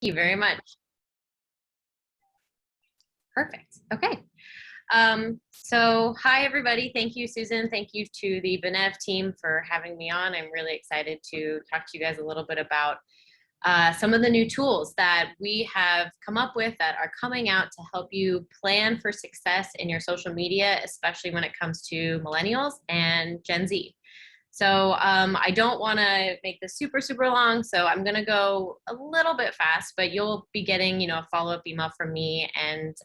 you very much. Perfect. Okay. So hi, everybody. Thank you, Susan. Thank you to the Benev team for having me on. I'm really excited to talk to you guys a little bit about some of the new tools that we have come up with that are coming out to help you plan for success in your social media, especially when it comes to millennials and Gen Z. So I don't want to make this super, super long, so I'm going to go a little bit fast, but you'll be getting, a follow-up email from me, and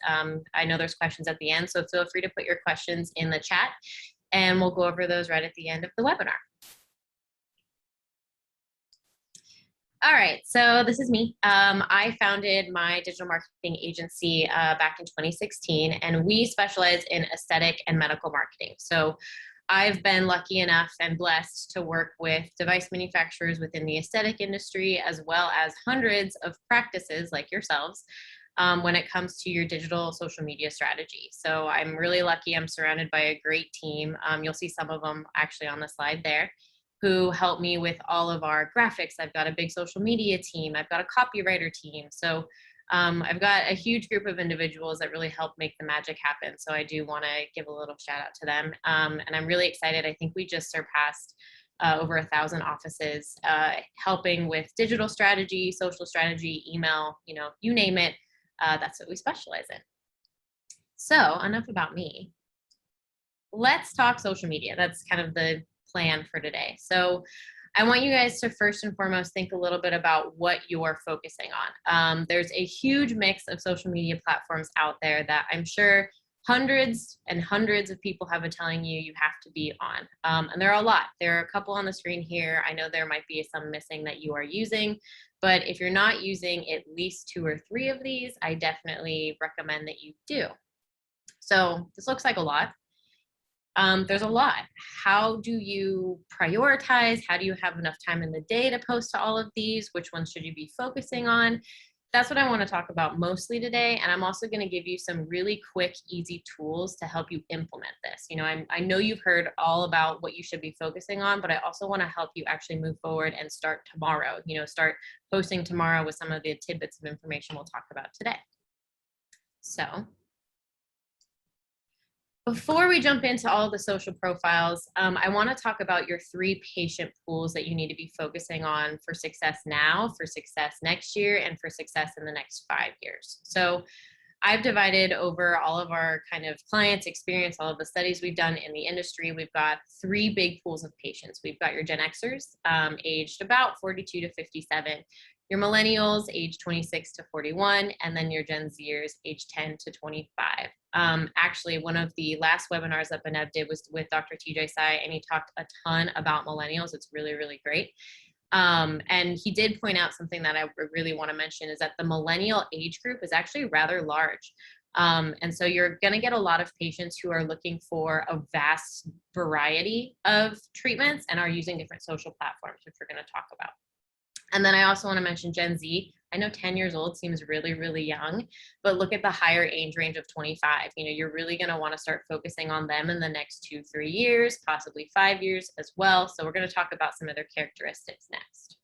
I know there's questions at the end, so feel free to put your questions in the chat, and we'll go over those right at the end of the webinar. All right, so this is me. I founded my digital marketing agency back in 2016, and we specialize in aesthetic and medical marketing. So I've been lucky enough and blessed to work with device manufacturers within the aesthetic industry, as well as hundreds of practices like yourselves when it comes to your digital social media strategy. So I'm really lucky. I'm surrounded by a great team. You'll see some of them actually on the slide there, who help me with all of our graphics. I've got a big social media team. I've got a copywriter team. So I've got a huge group of individuals that really help make the magic happen. So I do want to give a little shout out to them. And I'm really excited. I think we just surpassed over 1,000 offices helping with digital strategy, social strategy, email, you name it. That's what we specialize in. So enough about me. Let's talk social media. That's kind of the plan for today. So I want you guys to first and foremost think a little bit about what you're focusing on. There's a huge mix of social media platforms out there that I'm sure hundreds and hundreds of people have been telling you have to be on. And there are a lot. There are a couple on the screen here. I know there might be some missing that you are using, but if you're not using at least 2 or 3 of these, I definitely recommend that you do. So this looks like a lot. There's a lot. How do you prioritize? How do you have enough time in the day to post to all of these? Which ones should you be focusing on? That's what I want to talk about mostly today. And I'm also going to give you some really quick, easy tools to help you implement this. I know you've heard all about what you should be focusing on, but I also want to help you actually move forward and start tomorrow. Start posting tomorrow with some of the tidbits of information we'll talk about today. So before we jump into all of the social profiles, I want to talk about your 3 patient pools that you need to be focusing on for success now, for success next year, and for success in the next 5 years. So I've divided over all of our kind of clients' experience, all of the studies we've done in the industry. We've got 3 big pools of patients. We've got your Gen Xers, aged about 42 to 57, your millennials, age 26 to 41, and then your Gen Zers, age 10 to 25. Actually, one of the last webinars that Benev did was with Dr. TJ Sai, and he talked a ton about millennials. It's really, really great. And he did point out something that I really want to mention is that the millennial age group is actually rather large. And so you're going to get a lot of patients who are looking for a vast variety of treatments and are using different social platforms, which we're going to talk about. And then I also want to mention Gen Z. I know 10 years old seems really, really young, but look at the higher age range of 25. You're really going to want to start focusing on them in the next 2-3 years, possibly 5 years as well. So we're going to talk about some of their characteristics next.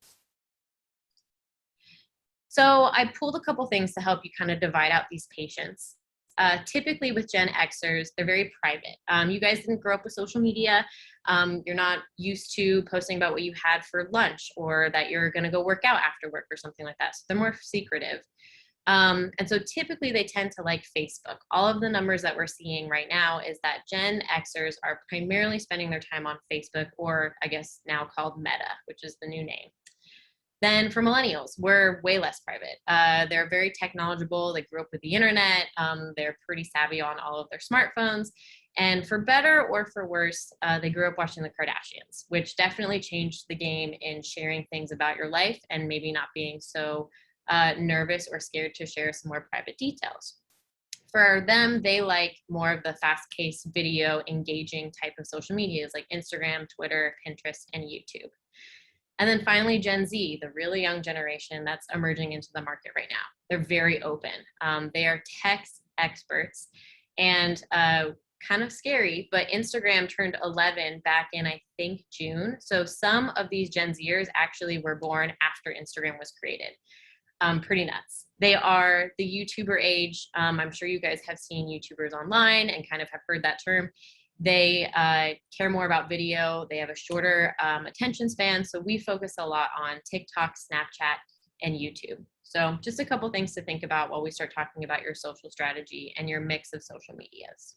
So I pulled a couple things to help you kind of divide out these patients. Typically with Gen Xers, they're very private. You guys didn't grow up with social media. You're not used to posting about what you had for lunch or that you're going to go work out after work or something like that. So they're more secretive. And so typically they tend to like Facebook. All of the numbers that we're seeing right now is that Gen Xers are primarily spending their time on Facebook, or I guess now called Meta, which is the new name. Then for millennials, we're way less private. They're very technological. They grew up with the internet. They're pretty savvy on all of their smartphones. And for better or for worse, they grew up watching the Kardashians, which definitely changed the game in sharing things about your life and maybe not being so nervous or scared to share some more private details. For them, they like more of the fast-paced video engaging type of social medias like Instagram, Twitter, Pinterest, and YouTube. And then finally, Gen Z, the really young generation that's emerging into the market right now. They're very open. They are tech experts, and kind of scary, but Instagram turned 11 back in, I think, June. So some of these Gen Zers actually were born after Instagram was created. Pretty nuts. They are the YouTuber age. I'm sure you guys have seen YouTubers online and kind of have heard that term. They care more about video. They have a shorter attention span. So we focus a lot on TikTok, Snapchat, and YouTube. So just a couple things to think about while we start talking about your social strategy and your mix of social medias.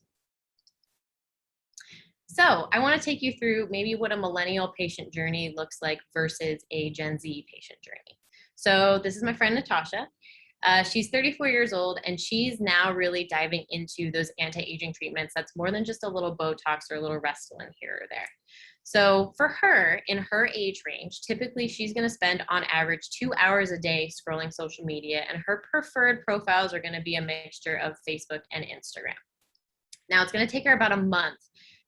So I want to take you through maybe what a millennial patient journey looks like versus a Gen Z patient journey. So this is my friend Natasha. She's 34 years old, and she's now really diving into those anti-aging treatments. That's more than just a little Botox or a little Restylane here or there. So for her, in her age range, typically she's going to spend on average 2 hours a day scrolling social media, and her preferred profiles are going to be a mixture of Facebook and Instagram. Now it's going to take her about a month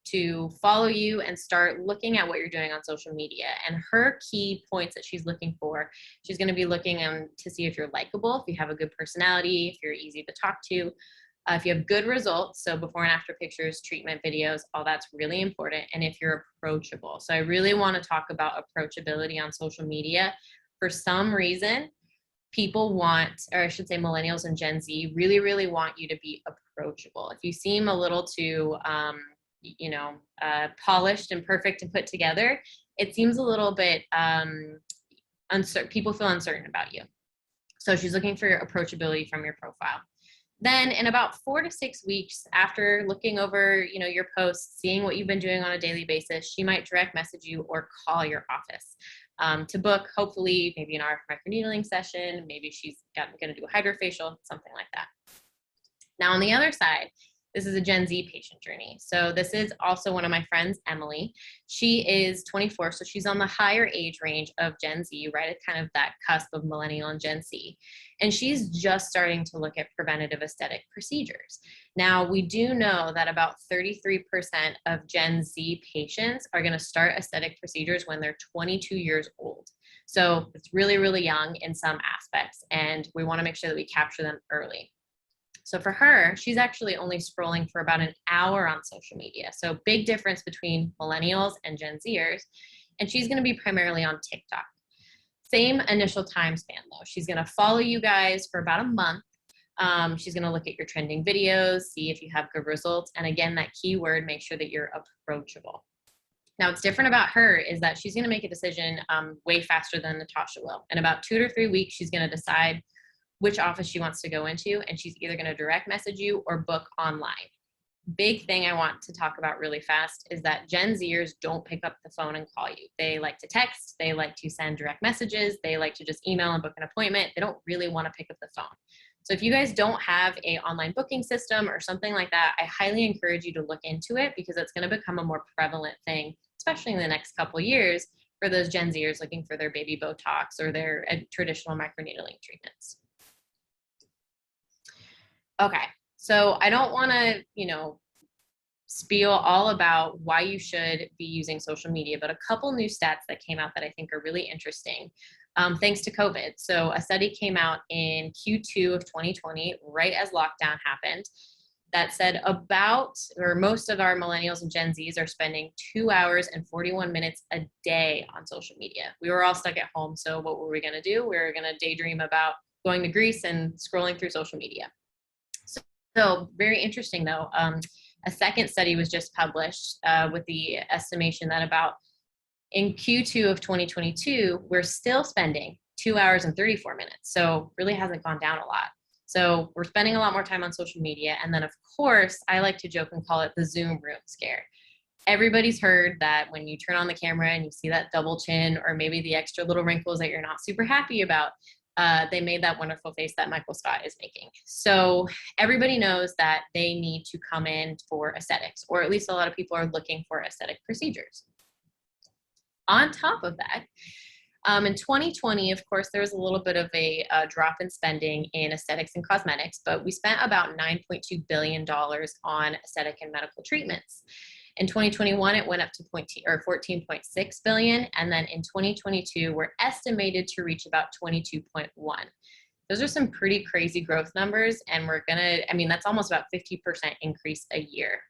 to follow you and start looking at what you're doing on social media. And her key points that she's looking for, she's going to be looking to see if you're likable, if you have a good personality, if you're easy to talk to, if you have good results, so before and after pictures, treatment videos, all that's really important, and if you're approachable. So I really want to talk about approachability on social media. For some reason, people want, or I should say millennials and Gen Z really, really want you to be approachable. If you seem a little too polished and perfect and put together, it seems a little bit uncertain. People feel uncertain about you. So she's looking for your approachability from your profile. Then in about 4 to 6 weeks after looking over, your posts, seeing what you've been doing on a daily basis, she might direct message you or call your office to book, hopefully maybe an RF microneedling session. Maybe she's going to do a hydrofacial, something like that. Now on the other side, this is a Gen Z patient journey. So this is also one of my friends, Emily. She is 24, so she's on the higher age range of Gen Z, right at kind of that cusp of millennial and Gen Z. And she's just starting to look at preventative aesthetic procedures. Now, we do know that about 33% of Gen Z patients are going to start aesthetic procedures when they're 22 years old. So it's really, really young in some aspects, and we want to make sure that we capture them early. So for her, she's actually only scrolling for about an hour on social media. So big difference between millennials and Gen Zers. And she's going to be primarily on TikTok. Same initial time span though. She's going to follow you guys for about a month. She's going to look at your trending videos, see if you have good results. And again, that keyword, make sure that you're approachable. Now, what's different about her is that she's going to make a decision way faster than Natasha will. In about 2 to 3 weeks, she's going to decide which office she wants to go into, and she's either going to direct message you or book online. Big thing I want to talk about really fast is that Gen Zers don't pick up the phone and call you. They like to text, they like to send direct messages, they like to just email and book an appointment. They don't really want to pick up the phone. So if you guys don't have an online booking system or something like that, I highly encourage you to look into it, because it's going to become a more prevalent thing, especially in the next couple of years, for those Gen Zers looking for their baby Botox or their traditional microneedling treatments. Okay, so I don't want to, spiel all about why you should be using social media, but a couple new stats that came out that I think are really interesting, thanks to COVID. So a study came out in Q2 of 2020, right as lockdown happened, that said most of our millennials and Gen Zs are spending 2 hours and 41 minutes a day on social media. We were all stuck at home, so what were we going to do? We were going to daydream about going to Greece and scrolling through social media. So very interesting though, a second study was just published with the estimation that in Q2 of 2022, we're still spending 2 hours and 34 minutes. So really hasn't gone down a lot. So we're spending a lot more time on social media. And then of course, I like to joke and call it the Zoom room scare. Everybody's heard that when you turn on the camera and you see that double chin or maybe the extra little wrinkles that you're not super happy about, they made that wonderful face that Michael Scott is making. So everybody knows that they need to come in for aesthetics, or at least a lot of people are looking for aesthetic procedures. On top of that, in 2020, of course, there was a little bit of a drop in spending in aesthetics and cosmetics, but we spent about $9.2 billion on aesthetic and medical treatments. In 2021, it went up to 14.6 billion. And then in 2022, we're estimated to reach about 22.1. Those are some pretty crazy growth numbers. And that's almost about 50% increase a year.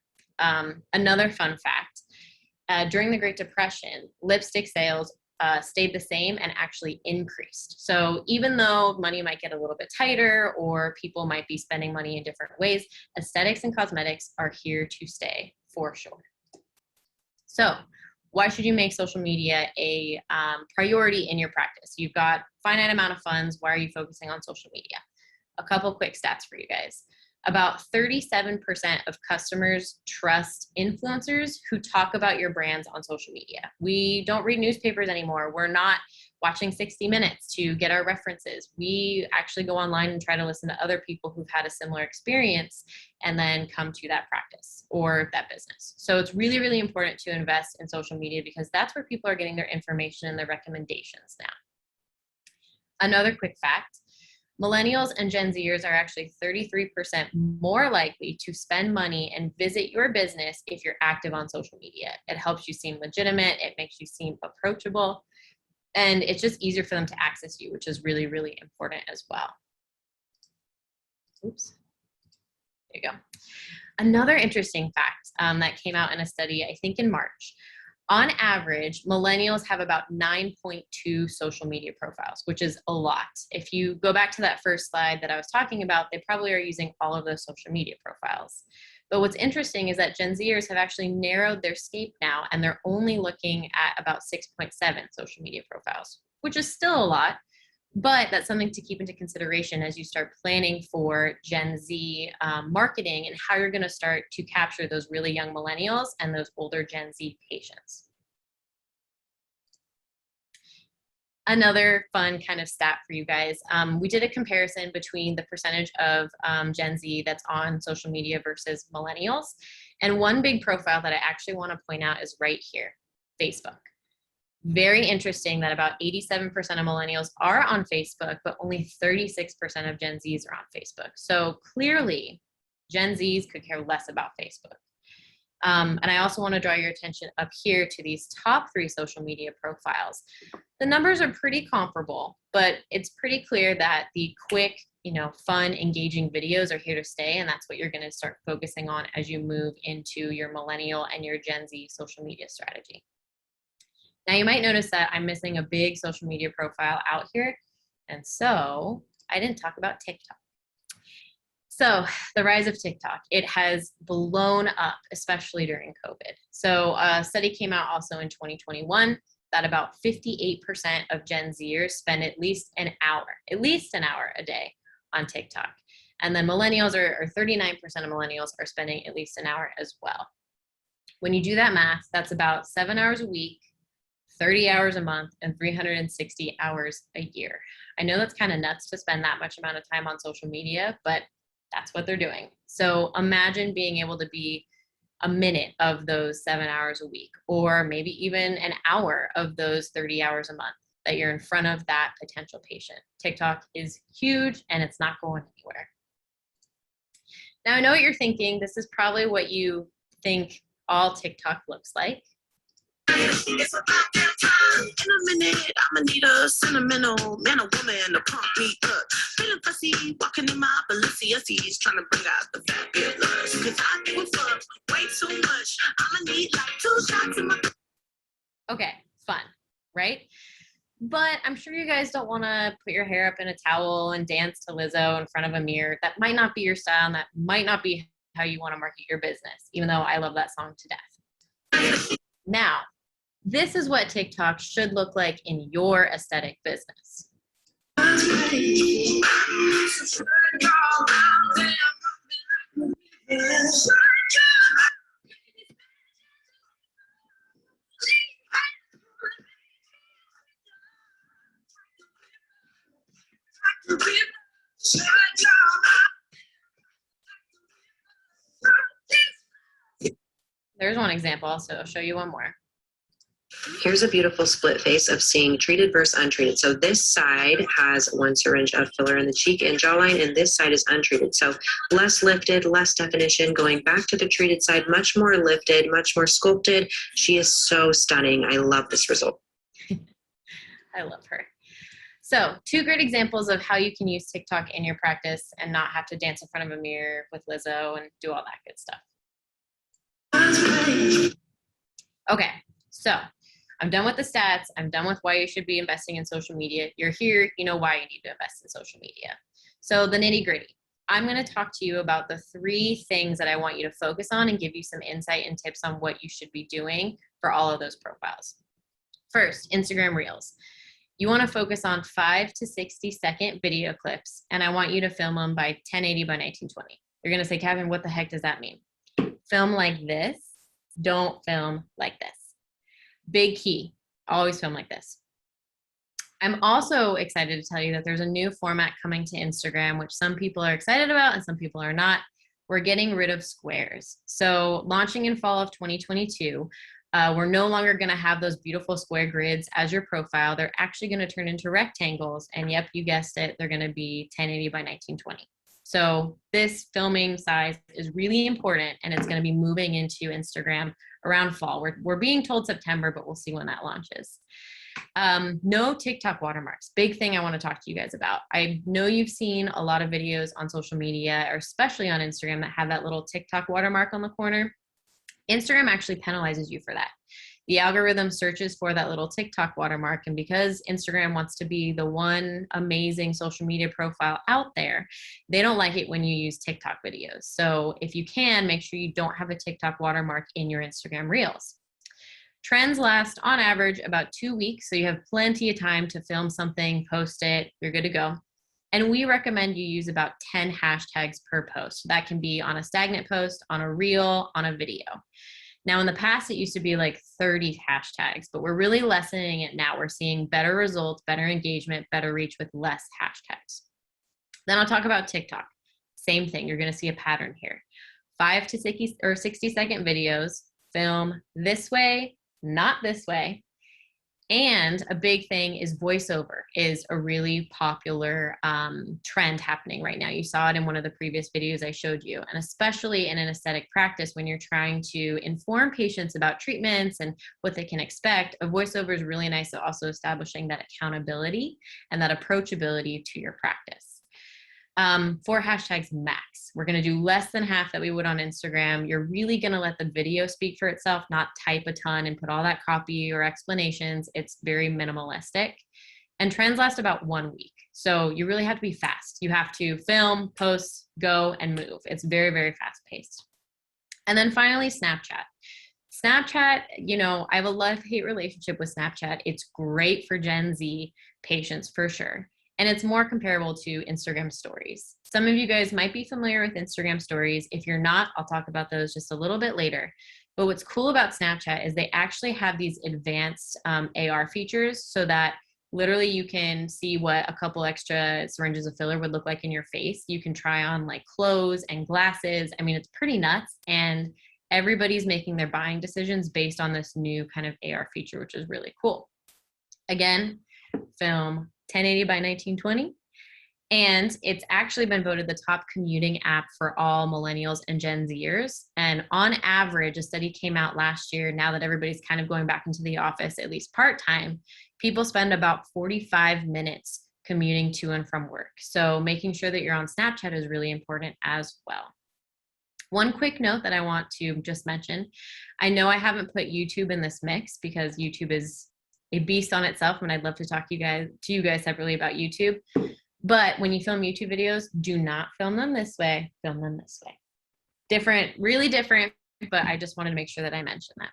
Another fun fact, during the Great Depression, lipstick sales stayed the same and actually increased. So even though money might get a little bit tighter or people might be spending money in different ways, aesthetics and cosmetics are here to stay for sure. So why should you make social media a priority in your practice? You've got finite amount of funds. Why are you focusing on social media? A couple quick stats for you guys. About 37% of customers trust influencers who talk about your brands on social media. We don't read newspapers anymore. We're not watching 60 Minutes to get our references. We actually go online and try to listen to other people who've had a similar experience and then come to that practice or that business. So it's really, really important to invest in social media because that's where people are getting their information and their recommendations now. Another quick fact, millennials and Gen Zers are actually 33% more likely to spend money and visit your business if you're active on social media. It helps you seem legitimate, it makes you seem approachable, and it's just easier for them to access you, which is really, really important as well. Oops, there you go. Another interesting fact that came out in a study, I think in March, on average, millennials have about 9.2 social media profiles, which is a lot. If you go back to that first slide that I was talking about, they probably are using all of those social media profiles. But what's interesting is that Gen Zers have actually narrowed their scope now, and they're only looking at about 6.7 social media profiles, which is still a lot, but that's something to keep into consideration as you start planning for Gen Z marketing and how you're going to start to capture those really young millennials and those older Gen Z patients. Another fun kind of stat for you guys. We did a comparison between the percentage of Gen Z that's on social media versus millennials. And one big profile that I actually want to point out is right here, Facebook. Very interesting that about 87% of millennials are on Facebook, but only 36% of Gen Zs are on Facebook. So clearly, Gen Zs could care less about Facebook. And I also want to draw your attention up here to these top 3 social media profiles. The numbers are pretty comparable, but it's pretty clear that the quick, fun, engaging videos are here to stay, and that's what you're going to start focusing on as you move into your millennial and your Gen Z social media strategy. Now you might notice that I'm missing a big social media profile out here, and so I didn't talk about TikTok. So the rise of TikTok, it has blown up, especially during COVID. So a study came out also in 2021 that about 58% of Gen Zers spend at least an hour a day on TikTok. And then millennials or 39% of millennials are spending at least an hour as well. When you do that math, that's about 7 hours a week, 30 hours a month, and 360 hours a year. I know that's kind of nuts to spend that much amount of time on social media, but that's what they're doing. So imagine being able to be a minute of those 7 hours a week, or maybe even an hour of those 30 hours a month that you're in front of that potential patient. TikTok is huge and it's not going anywhere. Now I know what you're thinking. This is probably what you think all TikTok looks like. It's about that time. In a minute, I'ma need a sentimental man or woman to pump me up. Feeling fussy, walking in my Balenciennes, trying to bring out the fabulous. Cause I give up way too much. I'ma need like 2 shots in my... Okay, fun, right? But I'm sure you guys don't want to put your hair up in a towel and dance to Lizzo in front of a mirror. That might not be your style, and that might not be how you want to market your business, even though I love that song to death. Now, this is what TikTok should look like in your aesthetic business. There's one example, so I'll show you one more. Here's a beautiful split face of seeing treated versus untreated. So this side has 1 syringe of filler in the cheek and jawline, and this side is untreated. So less lifted, less definition, going back to the treated side, much more lifted, much more sculpted. She is so stunning. I love this result. I love her. So 2 great examples of how you can use TikTok in your practice and not have to dance in front of a mirror with Lizzo and do all that good stuff. Okay, so I'm done with the stats. I'm done with why you should be investing in social media. You're here, you know why you need to invest in social media. So the nitty gritty. I'm going to talk to you about the 3 things that I want you to focus on and give you some insight and tips on what you should be doing for all of those profiles. First, Instagram Reels. You want to focus on 5 to 60-second video clips, and I want you to film them by 1080 by 1920. You're going to say, Kevin, what the heck does that mean? Film like this. Don't film like this. Big key. Always film like this. I'm also excited to tell you that there's a new format coming to Instagram, which some people are excited about and some people are not. We're getting rid of squares. So launching in fall of 2022, we're no longer going to have those beautiful square grids as your profile. They're actually going to turn into rectangles. And yep, you guessed it, they're going to be 1080 by 1920. So this filming size is really important, and it's going to be moving into Instagram around fall. We're being told September, but we'll see when that launches. No TikTok watermarks. Big thing I want to talk to you guys about. I know you've seen a lot of videos on social media, or especially on Instagram, that have that little TikTok watermark on the corner. Instagram actually penalizes you for that. The algorithm searches for that little TikTok watermark, and because Instagram wants to be the one amazing social media profile out there, they don't like it when you use TikTok videos. So if you can, make sure you don't have a TikTok watermark in your Instagram Reels. Trends last on average about 2 weeks, so you have plenty of time to film something, post it, you're good to go. And we recommend you use about 10 hashtags per post. That can be on a stagnant post, on a reel, on a video. Now, in the past, it used to be like 30 hashtags, but we're really lessening it now. We're seeing better results, better engagement, better reach with less hashtags. Then I'll talk about TikTok. Same thing, you're gonna see a pattern here. 5 to 60-second videos, film this way, not this way. And a big thing is voiceover is a really popular trend happening right now. You saw it in one of the previous videos I showed you, and especially in an aesthetic practice when you're trying to inform patients about treatments and what they can expect. A voiceover is really nice at also establishing that accountability and that approachability to your practice. 4 hashtags max. We're going to do less than half that we would on Instagram. You're really going to let the video speak for itself, not type a ton and put all that copy or explanations. It's very minimalistic. And trends last about 1 week. So you really have to be fast. You have to film, post, go, and move. It's very, very fast paced. And then finally, Snapchat. Snapchat, you know, I have a love-hate relationship with Snapchat. It's great for Gen Z patients for sure. And it's more comparable to Instagram stories. Some of you guys might be familiar with Instagram stories. If you're not, I'll talk about those just a little bit later. But what's cool about Snapchat is they actually have these advanced AR features so that literally you can see what a couple extra syringes of filler would look like in your face. You can try on like clothes and glasses. I mean, it's pretty nuts. And everybody's making their buying decisions based on this new kind of AR feature, which is really cool. Again, film 1080 by 1920. And it's actually been voted the top commuting app for all millennials and Gen Zers. And on average, a study came out last year, now that everybody's kind of going back into the office, at least part-time, people spend about 45 minutes commuting to and from work. So making sure that you're on Snapchat is really important as well. One quick note that I want to just mention, I know I haven't put YouTube in this mix because YouTube is a beast on itself, and I'd love to talk to you guys separately about YouTube. But when you film YouTube videos, do not film them this way, film them this way. Different, really different, but I just wanted to make sure that I mentioned that.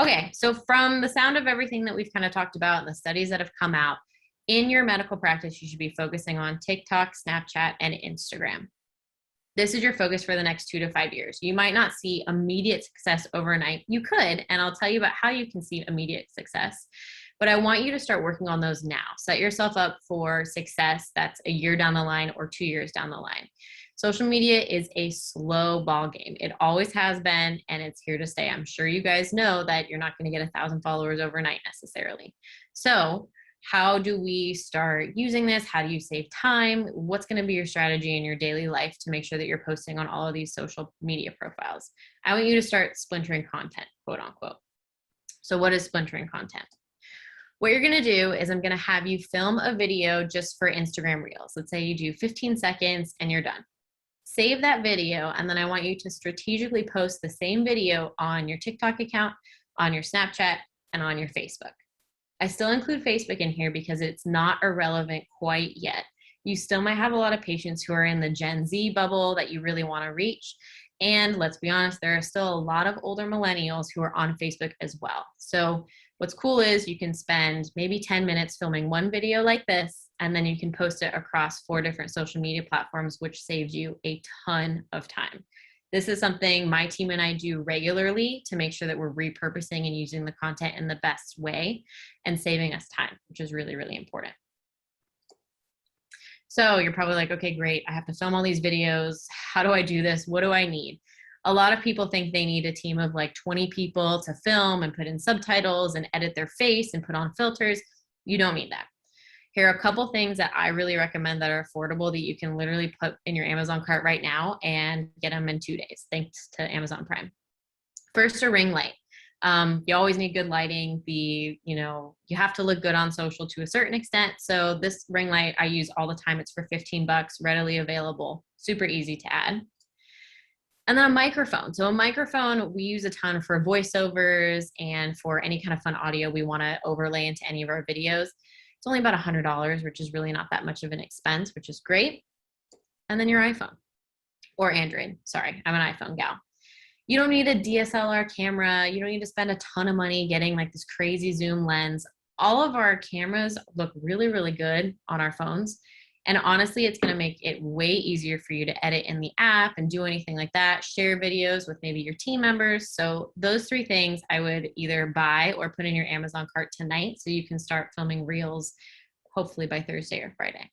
Okay, so from the sound of everything that we've kind of talked about and the studies that have come out, in your medical practice, you should be focusing on TikTok, Snapchat, and Instagram. This is your focus for the next 2 to 5 years. You might not see immediate success overnight. You could, and I'll tell you about how you can see immediate success. But I want you to start working on those now. Set yourself up for success that's a year down the line or 2 years down the line. Social media is a slow ball game. It always has been, and it's here to stay. I'm sure you guys know that you're not going to get 1,000 followers overnight necessarily. So how do we start using this? How do you save time? What's going to be your strategy in your daily life to make sure that you're posting on all of these social media profiles? I want you to start splintering content, quote unquote. So what is splintering content? What you're going to do is I'm going to have you film a video just for Instagram Reels. Let's say you do 15 seconds and you're done. Save that video, and then I want you to strategically post the same video on your TikTok account, on your Snapchat, and on your Facebook. I still include Facebook in here because it's not irrelevant quite yet. You still might have a lot of patients who are in the Gen Z bubble that you really want to reach. And let's be honest, there are still a lot of older millennials who are on Facebook as well. So what's cool is you can spend maybe 10 minutes filming one video like this, and then you can post it across 4 different social media platforms, which saves you a ton of time. This is something my team and I do regularly to make sure that we're repurposing and using the content in the best way and saving us time, which is really, really important. So you're probably like, okay, great. I have to film all these videos. How do I do this? What do I need? A lot of people think they need a team of like 20 people to film and put in subtitles and edit their face and put on filters. You don't need that. Here are a couple things that I really recommend that are affordable that you can literally put in your Amazon cart right now and get them in 2 days, thanks to Amazon Prime. First, a ring light. You always need good lighting. You have to look good on social to a certain extent. So this ring light I use all the time. It's for $15, readily available, super easy to add. And then a microphone. So a microphone we use a ton for voiceovers and for any kind of fun audio we want to overlay into any of our videos. It's only about $100, which is really not that much of an expense, which is great. And then your iPhone or Android. Sorry, I'm an iPhone gal. You don't need a DSLR camera. You don't need to spend a ton of money getting like this crazy zoom lens. All of our cameras look really, really good on our phones. And honestly, it's going to make it way easier for you to edit in the app and do anything like that. Share videos with maybe your team members. So those 3 things I would either buy or put in your Amazon cart tonight so you can start filming reels hopefully by Thursday or Friday.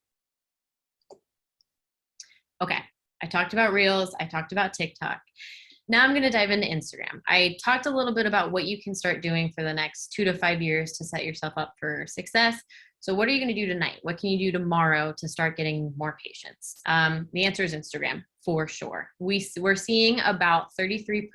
Okay, I talked about reels. I talked about TikTok. Now I'm going to dive into Instagram. I talked a little bit about what you can start doing for the next 2 to 5 years to set yourself up for success. So what are you going to do tonight? What can you do tomorrow to start getting more patients? The answer is Instagram, for sure. We're seeing about 33%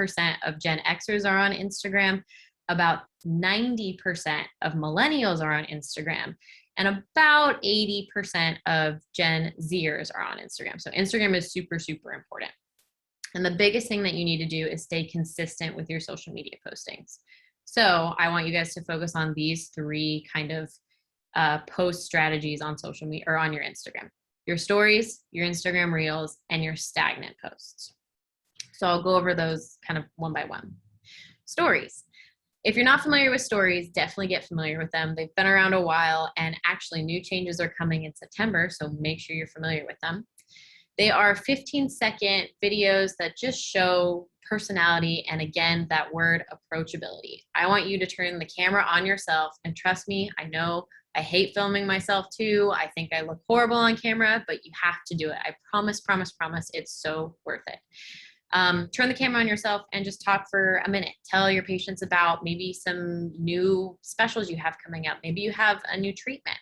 of Gen Xers are on Instagram. About 90% of millennials are on Instagram. And about 80% of Gen Zers are on Instagram. So Instagram is super, super important. And the biggest thing that you need to do is stay consistent with your social media postings. So I want you guys to focus on these 3 kind of post strategies on social media or on your Instagram: your stories, your Instagram reels, and your stagnant posts. So I'll go over those kind of one by one. Stories. If you're not familiar with stories, definitely get familiar with them. They've been around a while, and actually new changes are coming in September, so make sure you're familiar with them. They are 15-second videos that just show personality and, again, that word approachability. I want you to turn the camera on yourself, and trust me, I know I hate filming myself too. I think I look horrible on camera, but you have to do it. I promise, promise, promise. It's so worth it. Turn the camera on yourself and just talk for a minute. Tell your patients about maybe some new specials you have coming up. Maybe you have a new treatment.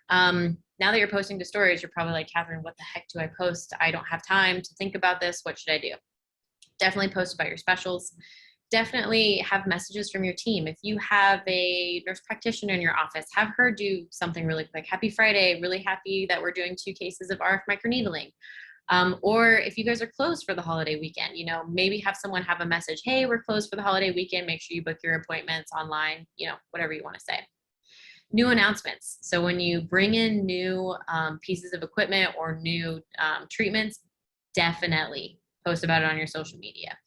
Now that you're posting to stories, you're probably like, Catherine, what the heck do I post? I don't have time to think about this. What should I do? Definitely post about your specials. Definitely have messages from your team. If you have a nurse practitioner in your office, have her do something really quick. Happy Friday. Really happy that we're doing 2 cases of RF microneedling. Or if you guys are closed for the holiday weekend, maybe have someone have a message. Hey, we're closed for the holiday weekend. Make sure you book your appointments online, whatever you want to say. New announcements. So when you bring in new pieces of equipment or new treatments, definitely post about it on your social media.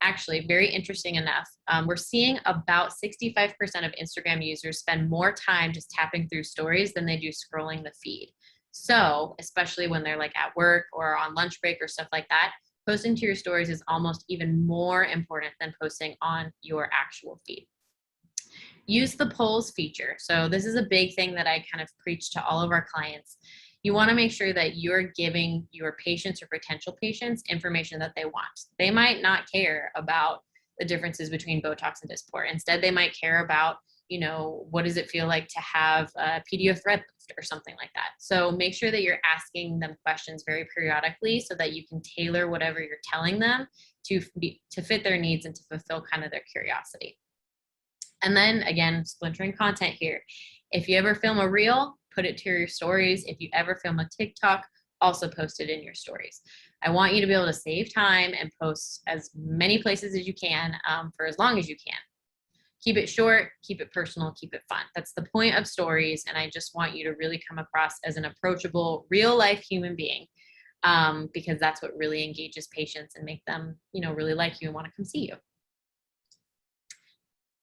Actually, very interesting enough, we're seeing about 65% of Instagram users spend more time just tapping through stories than they do scrolling the feed. So, especially when they're like at work or on lunch break or stuff like that, posting to your stories is almost even more important than posting on your actual feed. Use the polls feature. So this is a big thing that I kind of preach to all of our clients. You want to make sure that you're giving your patients or potential patients information that they want. They might not care about the differences between Botox and Dysport. Instead, they might care about, what does it feel like to have a PDO thread lift or something like that. So make sure that you're asking them questions very periodically so that you can tailor whatever you're telling them to fit their needs and to fulfill kind of their curiosity. And then again, splintering content here. If you ever film a reel, put it to your stories. If you ever film a TikTok, also post it in your stories. I want you to be able to save time and post as many places as you can for as long as you can. Keep it short, keep it personal, keep it fun. That's the point of stories. And I just want you to really come across as an approachable, real life human being, because that's what really engages patients and make them, really like you and want to come see you.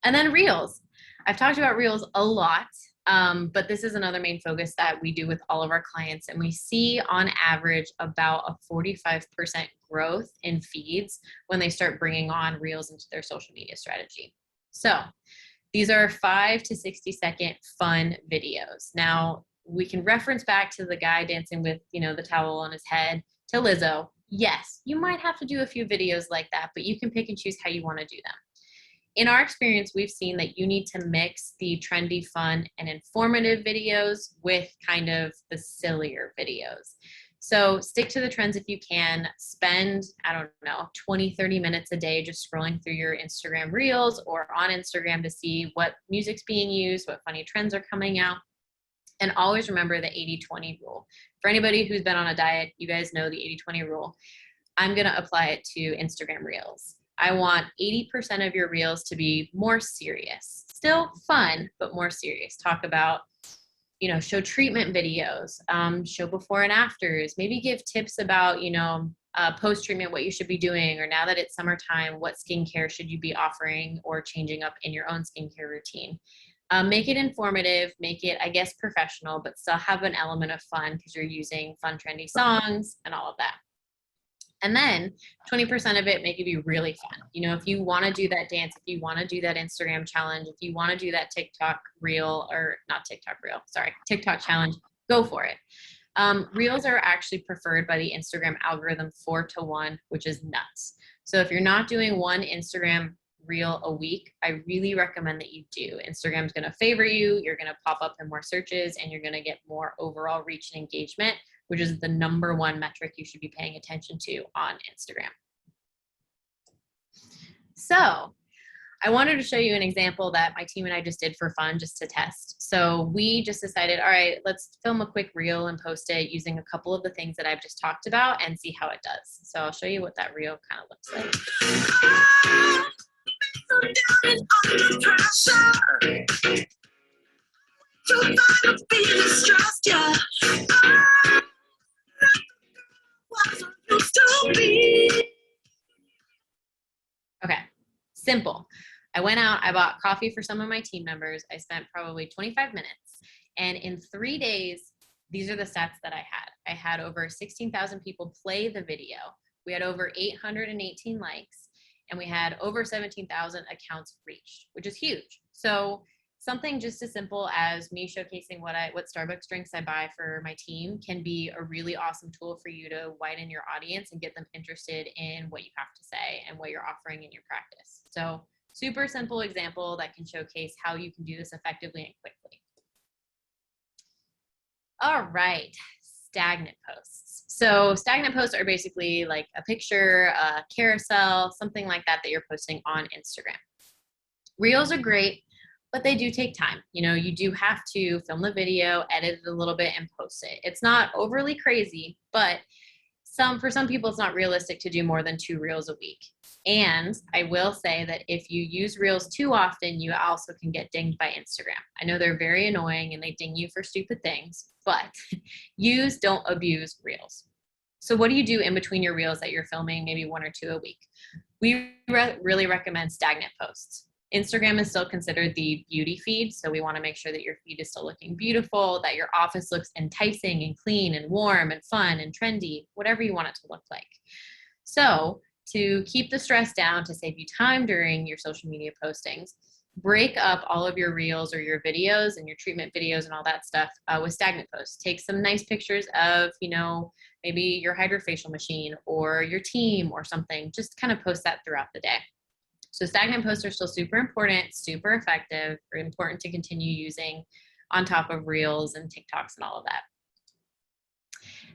And then Reels. I've talked about Reels a lot, but this is another main focus that we do with all of our clients. And we see on average about a 45% growth in feeds when they start bringing on Reels into their social media strategy. So these are 5 to 60-second fun videos. Now, we can reference back to the guy dancing with, the towel on his head, to Lizzo. Yes, you might have to do a few videos like that, but you can pick and choose how you want to do them. In our experience, we've seen that you need to mix the trendy, fun, and informative videos with kind of the sillier videos. So stick to the trends if you can. Spend, 20, 30 minutes a day just scrolling through your Instagram Reels or on Instagram to see what music's being used, what funny trends are coming out. And always remember the 80-20 rule. For anybody who's been on a diet, you guys know the 80-20 rule. I'm going to apply it to Instagram Reels. I want 80% of your Reels to be more serious. Still fun, but more serious. Talk about, show treatment videos, show before and afters, maybe give tips about, post-treatment, what you should be doing, or now that it's summertime, what skincare should you be offering or changing up in your own skincare routine. Make it informative, make it, professional, but still have an element of fun because you're using fun, trendy songs and all of that. And then 20% of it, make it be really fun. If you want to do that dance, if you want to do that Instagram challenge, if you want to do that TikTok challenge, go for it. Reels are actually preferred by the Instagram algorithm 4-to-1, which is nuts. So if you're not doing one Instagram Reel a week, I really recommend that you do. Instagram's going to favor you. You're going to pop up in more searches and you're going to get more overall reach and engagement, which is the number one metric you should be paying attention to on Instagram. So I wanted to show you an example that my team and I just did for fun, just to test. So we just decided, all right, let's film a quick reel and post it using a couple of the things that I've just talked about and see how it does. So I'll show you what that reel kind of looks like. Okay, simple. I went out, I bought coffee for some of my team members. I spent probably 25 minutes. And in 3 days, these are the stats that I had. I had over 16,000 people play the video. We had over 818 likes, and we had over 17,000 accounts reached, which is huge. So something just as simple as me showcasing what Starbucks drinks I buy for my team can be a really awesome tool for you to widen your audience and get them interested in what you have to say and what you're offering in your practice. So super simple example that can showcase how you can do this effectively and quickly. All right, stagnant posts. So stagnant posts are basically like a picture, a carousel, something like that you're posting on Instagram. Reels are great, but they do take time. You do have to film the video, edit it a little bit, and post it. It's not overly crazy, but for some people, it's not realistic to do more than 2 Reels a week. And I will say that if you use Reels too often, you also can get dinged by Instagram. I know they're very annoying and they ding you for stupid things, but don't abuse Reels. So what do you do in between your Reels that you're filming, maybe 1 or 2 a week? We really recommend stagnant posts. Instagram is still considered the beauty feed, so we want to make sure that your feed is still looking beautiful, that your office looks enticing and clean and warm and fun and trendy, whatever you want it to look like. So to keep the stress down, to save you time during your social media postings, break up all of your Reels or your videos and your treatment videos and all that stuff with stagnant posts. Take some nice pictures of, maybe your hydrofacial machine or your team or something. Just kind of post that throughout the day. So stagnant posts are still super important, super effective, important to continue using on top of Reels and TikToks and all of that.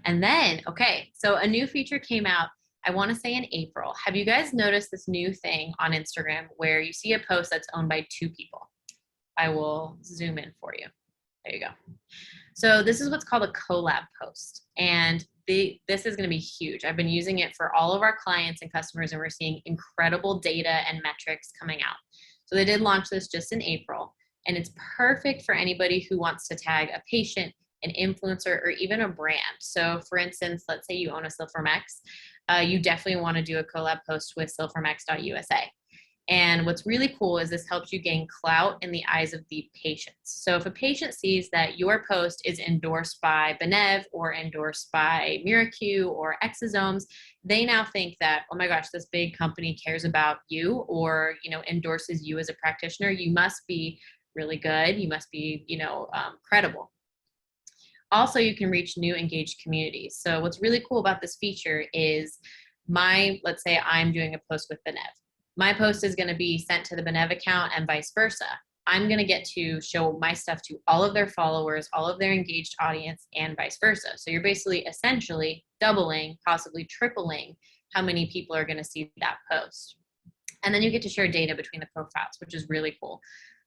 And then, okay, so a new feature came out, I want to say in April. Have you guys noticed this new thing on Instagram where you see a post that's owned by 2 people? I will zoom in for you. There you go. So this is what's called a collab post. And this is going to be huge. I've been using it for all of our clients and customers, and we're seeing incredible data and metrics coming out. So they did launch this just in April, and it's perfect for anybody who wants to tag a patient, an influencer, or even a brand. So for instance, let's say you own a Silvermex, you definitely want to do a collab post with silvermex.usa. And what's really cool is this helps you gain clout in the eyes of the patients. So if a patient sees that your post is endorsed by Benev or endorsed by MiraQ or Exosomes, they now think that, oh my gosh, this big company cares about you, or, you know, endorses you as a practitioner. You must be really good. You must be, credible. Also, you can reach new engaged communities. So what's really cool about this feature is let's say I'm doing a post with Benev. My post is going to be sent to the Benev account and vice versa. I'm going to get to show my stuff to all of their followers, all of their engaged audience, and vice versa. So you're basically essentially doubling, possibly tripling how many people are going to see that post. And then you get to share data between the profiles, which is really cool.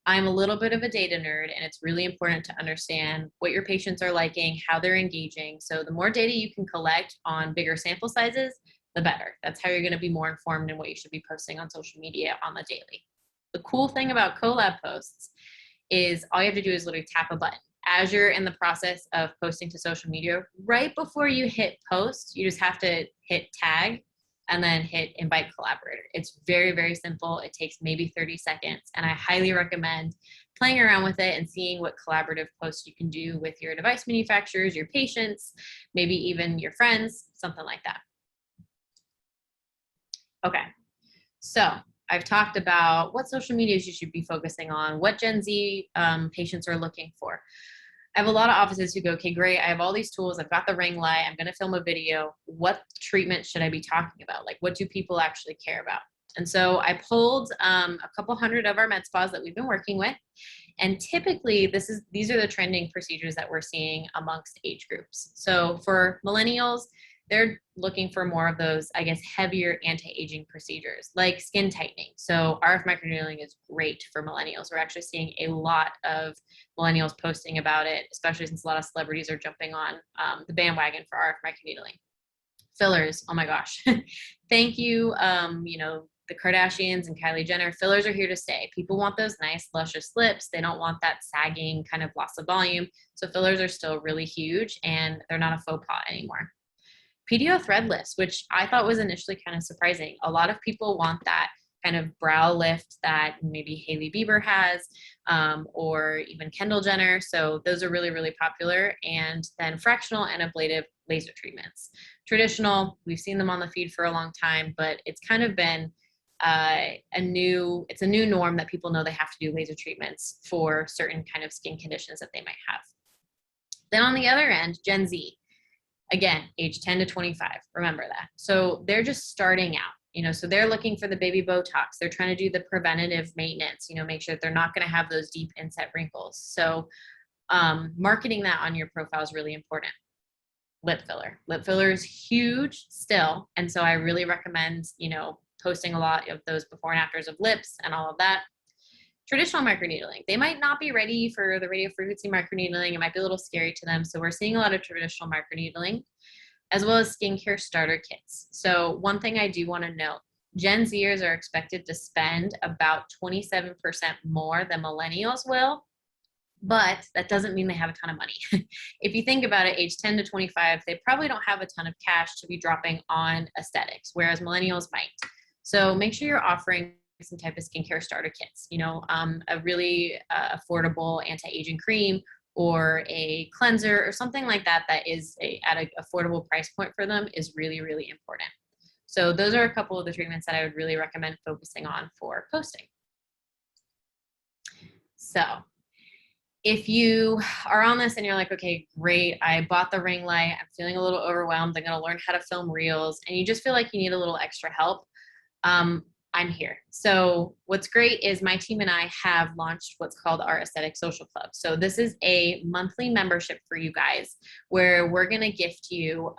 I'm a little bit of a data nerd, and it's really important to understand what your patients are liking, how they're engaging. So the more data you can collect on bigger sample sizes, the better. That's how you're going to be more informed in what you should be posting on social media on the daily. The cool thing about collab posts is all you have to do is literally tap a button. As you're in the process of posting to social media, right before you hit post, you just have to hit tag and then hit invite collaborator. It's very, very simple. It takes maybe 30 seconds, and I highly recommend playing around with it and seeing what collaborative posts you can do with your device manufacturers, your patients, maybe even your friends, something like that. Okay, so I've talked about what social medias you should be focusing on, what Gen Z patients are looking for. I have a lot of offices who go, okay, great, I have all these tools, I've got the ring light, I'm gonna film a video. What treatment should I be talking about? Like, what do people actually care about? And so I pulled a couple hundred of our med spas that we've been working with. And typically these are the trending procedures that we're seeing amongst age groups. So for millennials, they're looking for more of those, I guess, heavier anti-aging procedures like skin tightening. So RF microneedling is great for millennials. We're actually seeing a lot of millennials posting about it, especially since a lot of celebrities are jumping on the bandwagon for RF microneedling. Fillers, oh my gosh. Thank you, the Kardashians and Kylie Jenner. Fillers are here to stay. People want those nice, luscious lips. They don't want that sagging kind of loss of volume. So fillers are still really huge, and they're not a faux pas anymore. PDO threadless, which I thought was initially kind of surprising. A lot of people want that kind of brow lift that maybe Hailey Bieber has, or even Kendall Jenner. So those are really, really popular. And then fractional and ablative laser treatments. Traditional, we've seen them on the feed for a long time, but it's kind of been a new norm that people know they have to do laser treatments for certain kind of skin conditions that they might have. Then on the other end, Gen Z. Again, age 10 to 25, remember that. So they're just starting out, so they're looking for the baby Botox. They're trying to do the preventative maintenance, make sure that they're not going to have those deep inset wrinkles. So marketing that on your profile is really important. Lip filler. Lip filler is huge still. And so I really recommend, posting a lot of those before and afters of lips and all of that. Traditional microneedling, they might not be ready for the radiofrequency microneedling. It might be a little scary to them. So we're seeing a lot of traditional microneedling, as well as skincare starter kits. So one thing I do want to note, Gen Zers are expected to spend about 27% more than millennials will, but that doesn't mean they have a ton of money. If you think about it, age 10 to 25, they probably don't have a ton of cash to be dropping on aesthetics, whereas millennials might. So make sure you're offering some type of skincare starter kits, a really affordable anti-aging cream or a cleanser or something like that that is at an affordable price point for them is really, really important. So those are a couple of the treatments that I would really recommend focusing on for posting. So if you are on this and you're like, okay, great, I bought the ring light, I'm feeling a little overwhelmed, I'm gonna learn how to film reels, and you just feel like you need a little extra help, I'm here. So what's great is my team and I have launched what's called our Aesthetic Social Club. So this is a monthly membership for you guys where we're going to gift you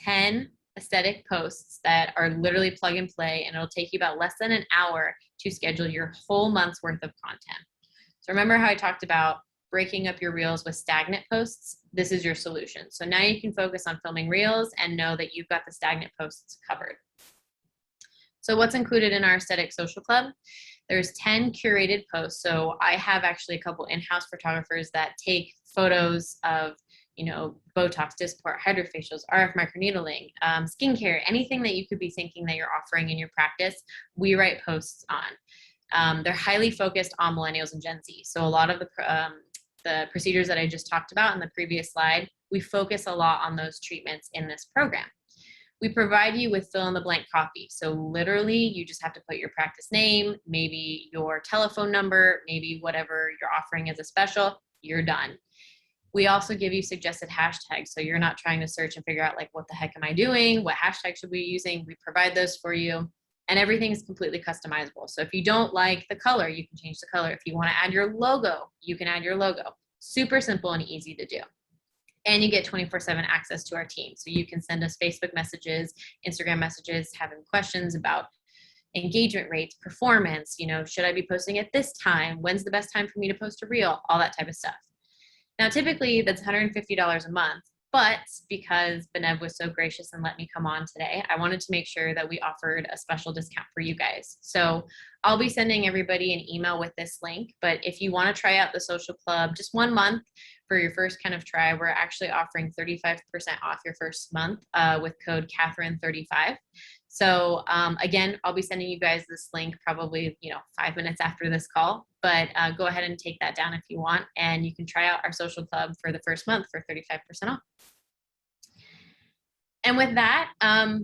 10 aesthetic posts that are literally plug and play, and it'll take you about less than an hour to schedule your whole month's worth of content. So remember how I talked about breaking up your reels with stagnant posts? This is your solution. So now you can focus on filming reels and know that you've got the stagnant posts covered. So what's included in our Aesthetic Social Club? There's 10 curated posts. So I have actually a couple in-house photographers that take photos of, Botox, Dysport, hydrofacials, RF microneedling, skincare, anything that you could be thinking that you're offering in your practice, we write posts on. They're highly focused on millennials and Gen Z. So a lot of the procedures that I just talked about in the previous slide, we focus a lot on those treatments in this program. We provide you with fill in the blank copy. So literally you just have to put your practice name, maybe your telephone number, maybe whatever you're offering as a special, you're done. We also give you suggested hashtags. So you're not trying to search and figure out like, what the heck am I doing? What hashtag should we be using? We provide those for you, and everything is completely customizable. So if you don't like the color, you can change the color. If you want to add your logo, you can add your logo. Super simple and easy to do. And you get 24/7 access to our team. So you can send us Facebook messages, Instagram messages, having questions about engagement rates, performance, should I be posting at this time? When's the best time for me to post a reel? All that type of stuff. Now, typically that's $150 a month, but because Benev was so gracious and let me come on today, I wanted to make sure that we offered a special discount for you guys. So I'll be sending everybody an email with this link, but if you want to try out the social club just 1 month for your first kind of try, we're actually offering 35% off your first month with code Catherine35. So again, I'll be sending you guys this link probably 5 minutes after this call, but go ahead and take that down if you want, and you can try out our social club for the first month for 35% off. And with that,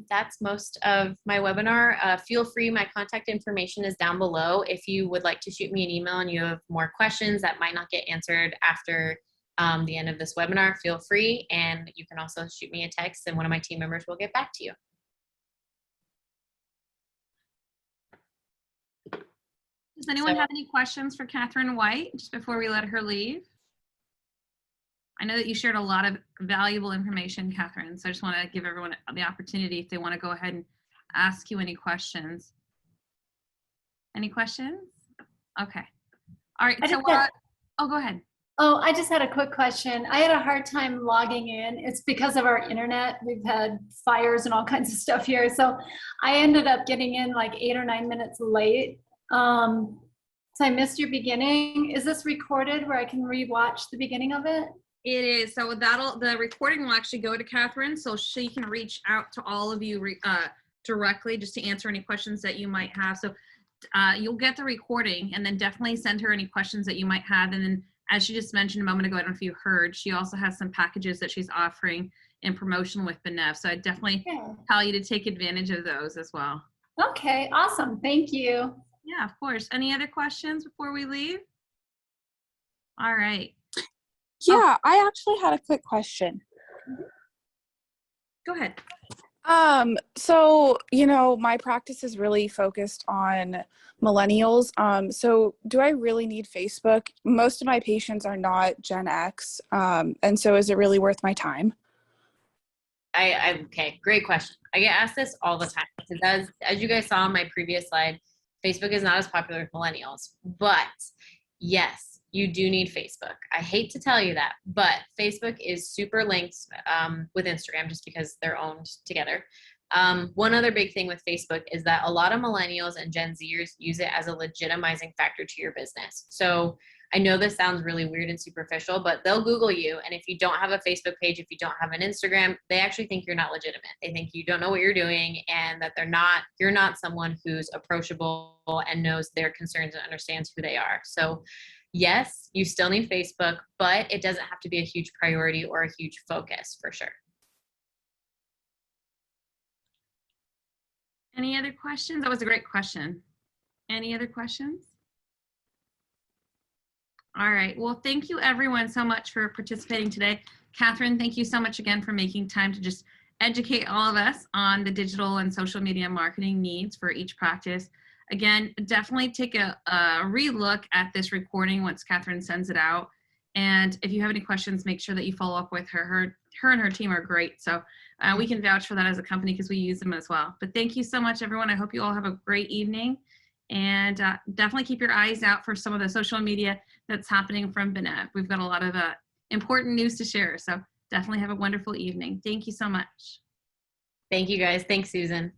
that's most of my webinar. Feel free, my contact information is down below. If you would like to shoot me an email and you have more questions that might not get answered after the end of this webinar, feel free, and you can also shoot me a text and one of my team members will get back to you. Does anyone have any questions for Catherine White just before we let her leave? I know that you shared a lot of valuable information, Catherine, so I just want to give everyone the opportunity if they want to go ahead and ask you any questions. Any questions? Okay. All right. So, oh, go ahead. Oh, I just had a quick question. I had a hard time logging in. It's because of our internet. We've had fires and all kinds of stuff here. So I ended up getting in like 8 or 9 minutes late. So I missed your beginning. Is this recorded where I can rewatch the beginning of it? It is. So the recording will actually go to Catherine, so she can reach out to all of you directly just to answer any questions that you might have. So you'll get the recording, and then definitely send her any questions that you might have. And then, as she just mentioned a moment ago, I don't know if you heard, she also has some packages that she's offering in promotion with Benev. So I definitely tell you to take advantage of those as well. Okay, awesome. Thank you. Yeah, of course. Any other questions before we leave? All right. Yeah, I actually had a quick question. Go ahead. So, my practice is really focused on millennials. So do I really need Facebook? Most of my patients are not Gen X. And so is it really worth my time? Okay, great question. I get asked this all the time because as you guys saw on my previous slide, Facebook is not as popular with millennials, but yes, you do need Facebook. I hate to tell you that, but Facebook is super linked with Instagram just because they're owned together. One other big thing with Facebook is that a lot of millennials and Gen Zers use it as a legitimizing factor to your business. So I know this sounds really weird and superficial, but they'll Google you. And if you don't have a Facebook page, if you don't have an Instagram, they actually think you're not legitimate. They think you don't know what you're doing and that you're not someone who's approachable and knows their concerns and understands who they are. So yes, you still need Facebook, but it doesn't have to be a huge priority or a huge focus for sure. Any other questions? That was a great question. Any other questions? All right. Well, thank you everyone so much for participating today. Catherine, thank you so much again for making time to just educate all of us on the digital and social media marketing needs for each practice. Again, definitely take a re-look at this recording once Catherine sends it out. And if you have any questions, make sure that you follow up with her. Her and her team are great. So we can vouch for that as a company because we use them as well. But thank you so much, everyone. I hope you all have a great evening. And definitely keep your eyes out for some of the social media that's happening from Benev. We've got a lot of important news to share. So definitely have a wonderful evening. Thank you so much. Thank you guys. Thanks, Susan.